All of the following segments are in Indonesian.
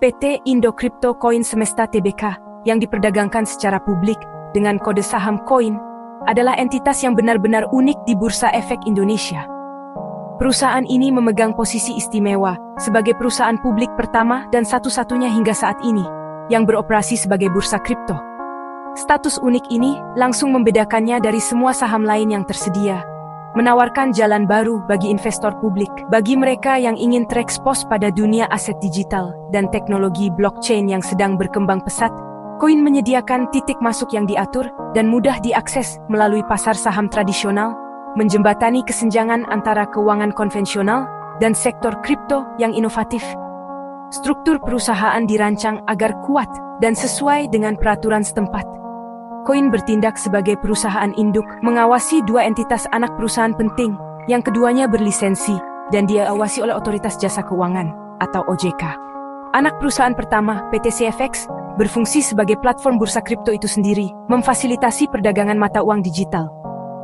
PT Indo Crypto Coin Semesta Tbk yang diperdagangkan secara publik dengan kode saham koin adalah entitas yang benar-benar unik di Bursa Efek Indonesia. Perusahaan ini memegang posisi istimewa sebagai perusahaan publik pertama dan satu-satunya hingga saat ini yang beroperasi sebagai bursa kripto. Status unik ini langsung membedakannya dari semua saham lain yang tersedia, menawarkan jalan baru bagi investor publik. Bagi mereka yang ingin terekspos pada dunia aset digital dan teknologi blockchain yang sedang berkembang pesat, koin menyediakan titik masuk yang diatur dan mudah diakses melalui pasar saham tradisional, menjembatani kesenjangan antara keuangan konvensional dan sektor kripto yang inovatif. Struktur perusahaan dirancang agar kuat dan sesuai dengan peraturan setempat. Koin bertindak sebagai perusahaan induk, mengawasi dua entitas anak perusahaan penting, yang keduanya berlisensi, dan diawasi oleh Otoritas Jasa Keuangan, atau OJK. Anak perusahaan pertama, PT CFX, berfungsi sebagai platform bursa kripto itu sendiri, memfasilitasi perdagangan mata uang digital.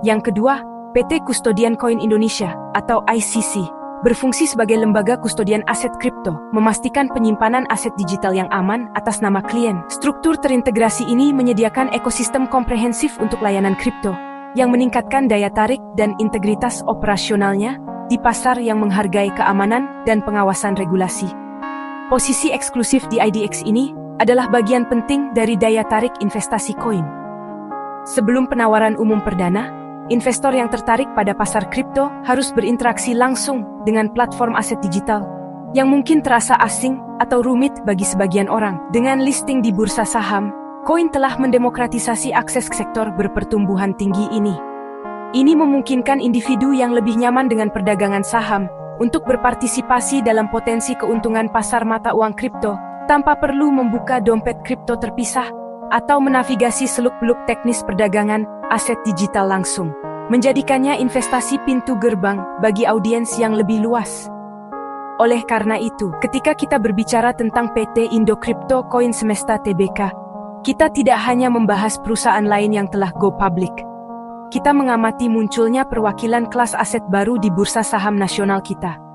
Yang kedua, PT Kustodian Koin Indonesia, atau ICC, berfungsi sebagai lembaga kustodian aset kripto, memastikan penyimpanan aset digital yang aman atas nama klien. Struktur terintegrasi ini menyediakan ekosistem komprehensif untuk layanan kripto, yang meningkatkan daya tarik dan integritas operasionalnya di pasar yang menghargai keamanan dan pengawasan regulasi. Posisi eksklusif di IDX ini adalah bagian penting dari daya tarik investasi koin. Sebelum penawaran umum perdana, investor yang tertarik pada pasar kripto harus berinteraksi langsung dengan platform aset digital, yang mungkin terasa asing atau rumit bagi sebagian orang. Dengan listing di bursa saham, koin telah mendemokratisasi akses ke sektor berpertumbuhan tinggi ini. Ini memungkinkan individu yang lebih nyaman dengan perdagangan saham untuk berpartisipasi dalam potensi keuntungan pasar mata uang kripto, tanpa perlu membuka dompet kripto terpisah atau menavigasi seluk-beluk teknis perdagangan aset digital langsung, menjadikannya investasi pintu gerbang bagi audiens yang lebih luas. Oleh karena itu, ketika kita berbicara tentang PT Indo Crypto Coin Semesta Tbk, kita tidak hanya membahas perusahaan lain yang telah go public. Kita mengamati munculnya perwakilan kelas aset baru di bursa saham nasional kita.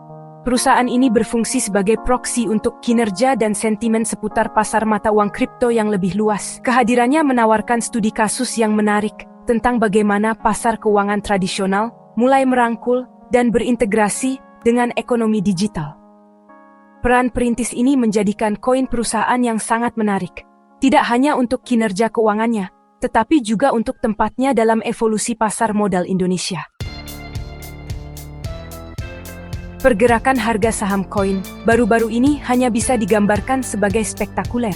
Perusahaan ini berfungsi sebagai proksi untuk kinerja dan sentimen seputar pasar mata uang kripto yang lebih luas. Kehadirannya menawarkan studi kasus yang menarik tentang bagaimana pasar keuangan tradisional mulai merangkul dan berintegrasi dengan ekonomi digital. Peran perintis ini menjadikan koin perusahaan yang sangat menarik, tidak hanya untuk kinerja keuangannya, tetapi juga untuk tempatnya dalam evolusi pasar modal Indonesia. Pergerakan harga saham koin baru-baru ini hanya bisa digambarkan sebagai spektakuler.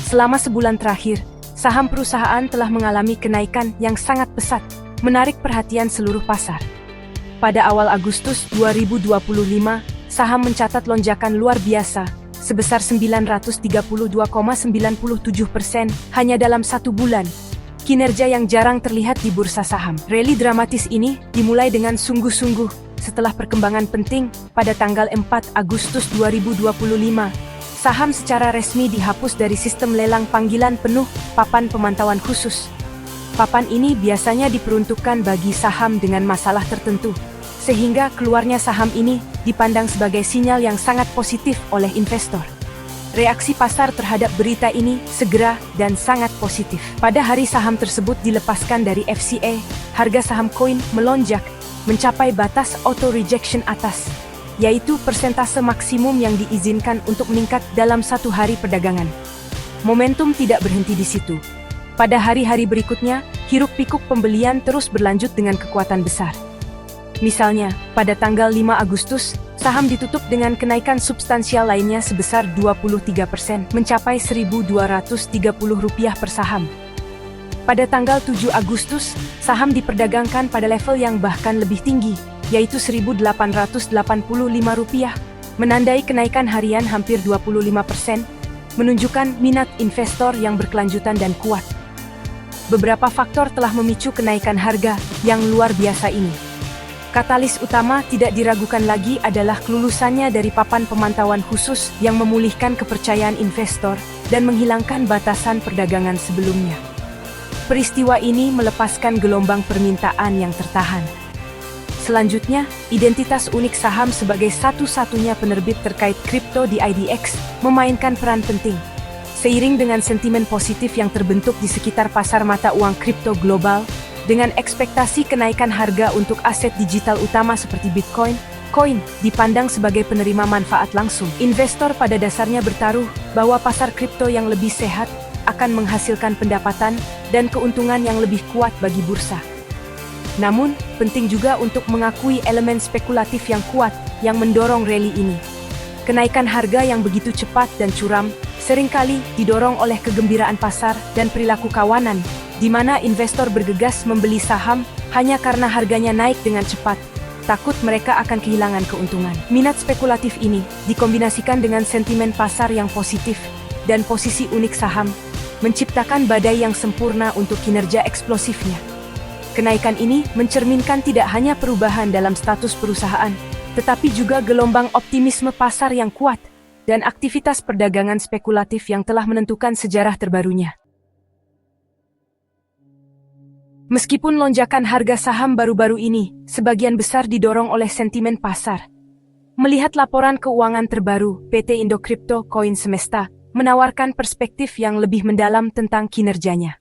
Selama sebulan terakhir, saham perusahaan telah mengalami kenaikan yang sangat pesat, menarik perhatian seluruh pasar. Pada awal Agustus 2025, saham mencatat lonjakan luar biasa, sebesar 932,97% hanya dalam satu bulan. Kinerja yang jarang terlihat di bursa saham. Rally dramatis ini dimulai dengan sungguh-sungguh setelah perkembangan penting pada tanggal 4 Agustus 2025. Saham secara resmi dihapus dari sistem lelang panggilan penuh papan pemantauan khusus. Papan ini biasanya diperuntukkan bagi saham dengan masalah tertentu, sehingga keluarnya saham ini dipandang sebagai sinyal yang sangat positif oleh investor. Reaksi pasar terhadap berita ini segera dan sangat positif. Pada hari saham tersebut dilepaskan dari FCA, harga saham koin melonjak mencapai batas auto rejection atas, yaitu persentase maksimum yang diizinkan untuk meningkat dalam satu hari perdagangan. Momentum tidak berhenti di situ. Pada hari-hari berikutnya, hiruk-pikuk pembelian terus berlanjut dengan kekuatan besar. Misalnya, pada tanggal 5 Agustus, saham ditutup dengan kenaikan substansial lainnya sebesar 23%, mencapai Rp1.230 per saham. Pada tanggal 7 Agustus, saham diperdagangkan pada level yang bahkan lebih tinggi, yaitu Rp1.885, menandai kenaikan harian hampir 25%, menunjukkan minat investor yang berkelanjutan dan kuat. Beberapa faktor telah memicu kenaikan harga yang luar biasa ini. Katalis utama tidak diragukan lagi adalah kelulusannya dari papan pemantauan khusus yang memulihkan kepercayaan investor dan menghilangkan batasan perdagangan sebelumnya. Peristiwa ini melepaskan gelombang permintaan yang tertahan. Selanjutnya, identitas unik saham sebagai satu-satunya penerbit terkait kripto di IDX memainkan peran penting. Seiring dengan sentimen positif yang terbentuk di sekitar pasar mata uang kripto global, dengan ekspektasi kenaikan harga untuk aset digital utama seperti Bitcoin, koin dipandang sebagai penerima manfaat langsung. Investor pada dasarnya bertaruh bahwa pasar kripto yang lebih sehat akan menghasilkan pendapatan dan keuntungan yang lebih kuat bagi bursa. Namun, penting juga untuk mengakui elemen spekulatif yang kuat yang mendorong rally ini. Kenaikan harga yang begitu cepat dan curam seringkali didorong oleh kegembiraan pasar dan perilaku kawanan, di mana investor bergegas membeli saham hanya karena harganya naik dengan cepat, takut mereka akan kehilangan keuntungan. Minat spekulatif ini dikombinasikan dengan sentimen pasar yang positif dan posisi unik saham, menciptakan badai yang sempurna untuk kinerja eksplosifnya. Kenaikan ini mencerminkan tidak hanya perubahan dalam status perusahaan, tetapi juga gelombang optimisme pasar yang kuat dan aktivitas perdagangan spekulatif yang telah menentukan sejarah terbarunya. Meskipun lonjakan harga saham baru-baru ini sebagian besar didorong oleh sentimen pasar, melihat laporan keuangan terbaru, PT Indo Crypto Coin Semesta menawarkan perspektif yang lebih mendalam tentang kinerjanya.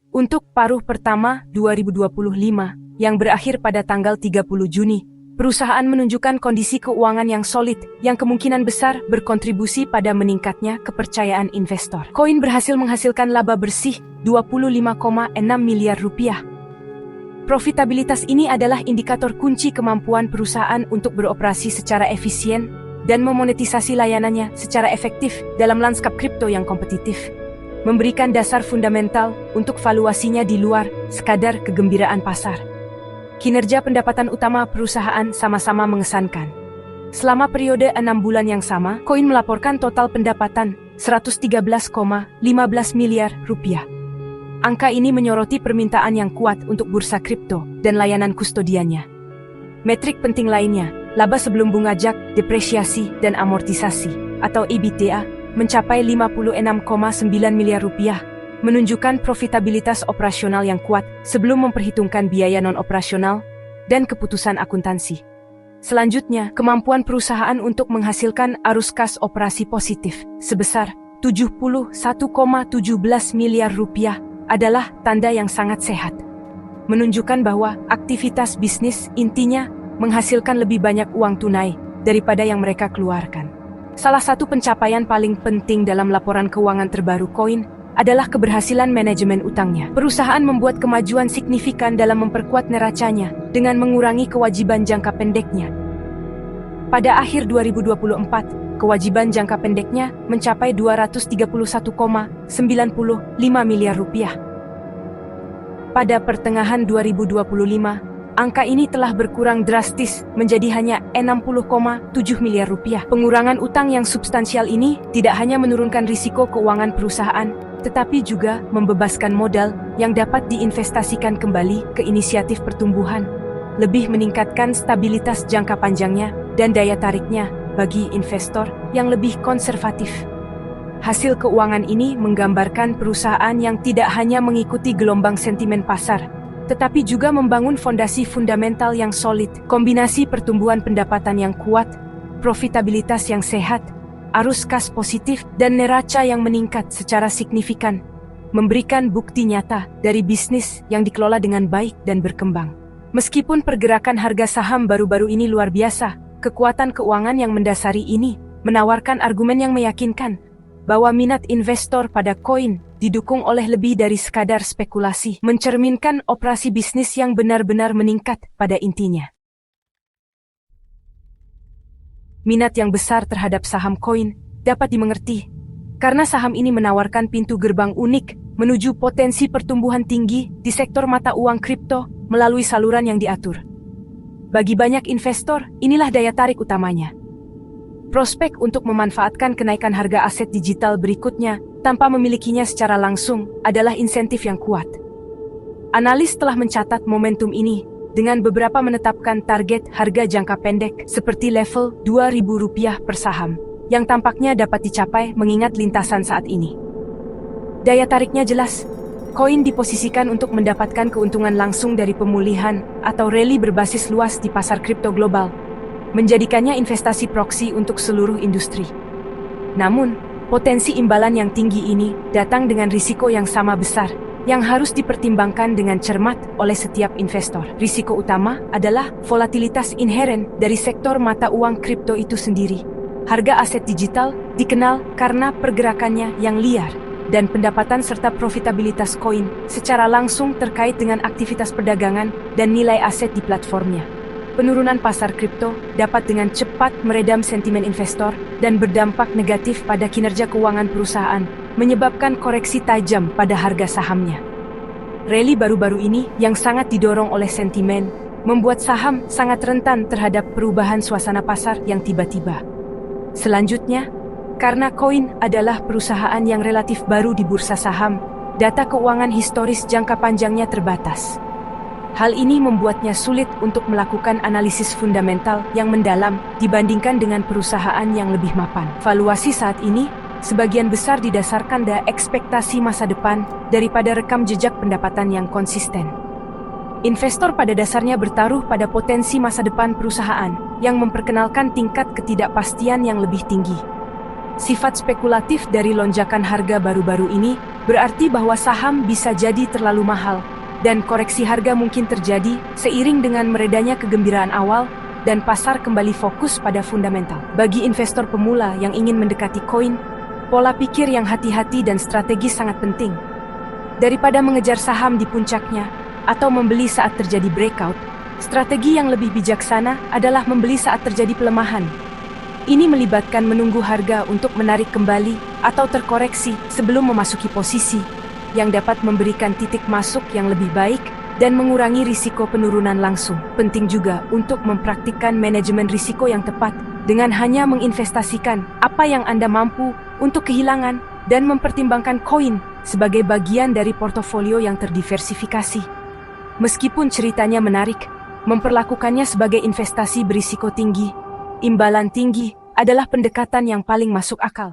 Untuk paruh pertama 2025, yang berakhir pada tanggal 30 Juni, perusahaan menunjukkan kondisi keuangan yang solid, yang kemungkinan besar berkontribusi pada meningkatnya kepercayaan investor. Koin berhasil menghasilkan laba bersih 25,6 miliar rupiah. Profitabilitas ini adalah indikator kunci kemampuan perusahaan untuk beroperasi secara efisien dan memonetisasi layanannya secara efektif dalam lanskap kripto yang kompetitif, memberikan dasar fundamental untuk valuasinya di luar sekadar kegembiraan pasar. Kinerja pendapatan utama perusahaan sama-sama mengesankan. Selama periode 6 bulan yang sama, koin melaporkan total pendapatan 113,15 miliar rupiah. Angka ini menyoroti permintaan yang kuat untuk bursa kripto dan layanan kustodiannya. Metrik penting lainnya, laba sebelum bunga jak, depresiasi, dan amortisasi, atau EBITDA, mencapai 56,9 miliar rupiah, menunjukkan profitabilitas operasional yang kuat sebelum memperhitungkan biaya non-operasional dan keputusan akuntansi. Selanjutnya, kemampuan perusahaan untuk menghasilkan arus kas operasi positif sebesar 71,17 miliar rupiah adalah tanda yang sangat sehat. Menunjukkan bahwa aktivitas bisnis intinya menghasilkan lebih banyak uang tunai daripada yang mereka keluarkan. Salah satu pencapaian paling penting dalam laporan keuangan terbaru koin adalah keberhasilan manajemen utangnya. Perusahaan membuat kemajuan signifikan dalam memperkuat neracanya dengan mengurangi kewajiban jangka pendeknya. Pada akhir 2024, kewajiban jangka pendeknya mencapai 231,95 miliar rupiah. Pada pertengahan 2025, angka ini telah berkurang drastis menjadi hanya 60,7 miliar rupiah. Pengurangan utang yang substansial ini tidak hanya menurunkan risiko keuangan perusahaan, tetapi juga membebaskan modal yang dapat diinvestasikan kembali ke inisiatif pertumbuhan, lebih meningkatkan stabilitas jangka panjangnya dan daya tariknya bagi investor yang lebih konservatif. Hasil keuangan ini menggambarkan perusahaan yang tidak hanya mengikuti gelombang sentimen pasar, tetapi juga membangun fondasi fundamental yang solid. Kombinasi pertumbuhan pendapatan yang kuat, profitabilitas yang sehat, arus kas positif, dan neraca yang meningkat secara signifikan, memberikan bukti nyata dari bisnis yang dikelola dengan baik dan berkembang. Meskipun pergerakan harga saham baru-baru ini luar biasa, kekuatan keuangan yang mendasari ini menawarkan argumen yang meyakinkan bahwa minat investor pada koin didukung oleh lebih dari sekadar spekulasi, mencerminkan operasi bisnis yang benar-benar meningkat pada intinya. Minat yang besar terhadap saham koin dapat dimengerti, karena saham ini menawarkan pintu gerbang unik menuju potensi pertumbuhan tinggi di sektor mata uang kripto melalui saluran yang diatur. Bagi banyak investor, inilah daya tarik utamanya. Prospek untuk memanfaatkan kenaikan harga aset digital berikutnya tanpa memilikinya secara langsung adalah insentif yang kuat. Analis telah mencatat momentum ini dengan beberapa menetapkan target harga jangka pendek seperti level Rp2.000 per saham yang tampaknya dapat dicapai mengingat lintasan saat ini. Daya tariknya jelas. Koin diposisikan untuk mendapatkan keuntungan langsung dari pemulihan atau rally berbasis luas di pasar kripto global, menjadikannya investasi proksi untuk seluruh industri. Namun, potensi imbalan yang tinggi ini datang dengan risiko yang sama besar, yang harus dipertimbangkan dengan cermat oleh setiap investor. Risiko utama adalah volatilitas inheren dari sektor mata uang kripto itu sendiri. Harga aset digital dikenal karena pergerakannya yang liar, dan pendapatan serta profitabilitas koin secara langsung terkait dengan aktivitas perdagangan dan nilai aset di platformnya. Penurunan pasar kripto dapat dengan cepat meredam sentimen investor dan berdampak negatif pada kinerja keuangan perusahaan, menyebabkan koreksi tajam pada harga sahamnya. Rally baru-baru ini yang sangat didorong oleh sentimen, membuat saham sangat rentan terhadap perubahan suasana pasar yang tiba-tiba. Selanjutnya, karena koin adalah perusahaan yang relatif baru di bursa saham, data keuangan historis jangka panjangnya terbatas. Hal ini membuatnya sulit untuk melakukan analisis fundamental yang mendalam dibandingkan dengan perusahaan yang lebih mapan. Valuasi saat ini sebagian besar didasarkan pada ekspektasi masa depan daripada rekam jejak pendapatan yang konsisten. Investor pada dasarnya bertaruh pada potensi masa depan perusahaan yang memperkenalkan tingkat ketidakpastian yang lebih tinggi. Sifat spekulatif dari lonjakan harga baru-baru ini berarti bahwa saham bisa jadi terlalu mahal, dan koreksi harga mungkin terjadi seiring dengan meredanya kegembiraan awal dan pasar kembali fokus pada fundamental. Bagi investor pemula yang ingin mendekati koin, pola pikir yang hati-hati dan strategis sangat penting. Daripada mengejar saham di puncaknya atau membeli saat terjadi breakout, strategi yang lebih bijaksana adalah membeli saat terjadi pelemahan. Ini melibatkan menunggu harga untuk menarik kembali atau terkoreksi sebelum memasuki posisi, yang dapat memberikan titik masuk yang lebih baik dan mengurangi risiko penurunan langsung. Penting juga untuk mempraktikkan manajemen risiko yang tepat dengan hanya menginvestasikan apa yang Anda mampu untuk kehilangan dan mempertimbangkan koin sebagai bagian dari portofolio yang terdiversifikasi. Meskipun ceritanya menarik, memperlakukannya sebagai investasi berisiko tinggi, imbalan tinggi adalah pendekatan yang paling masuk akal.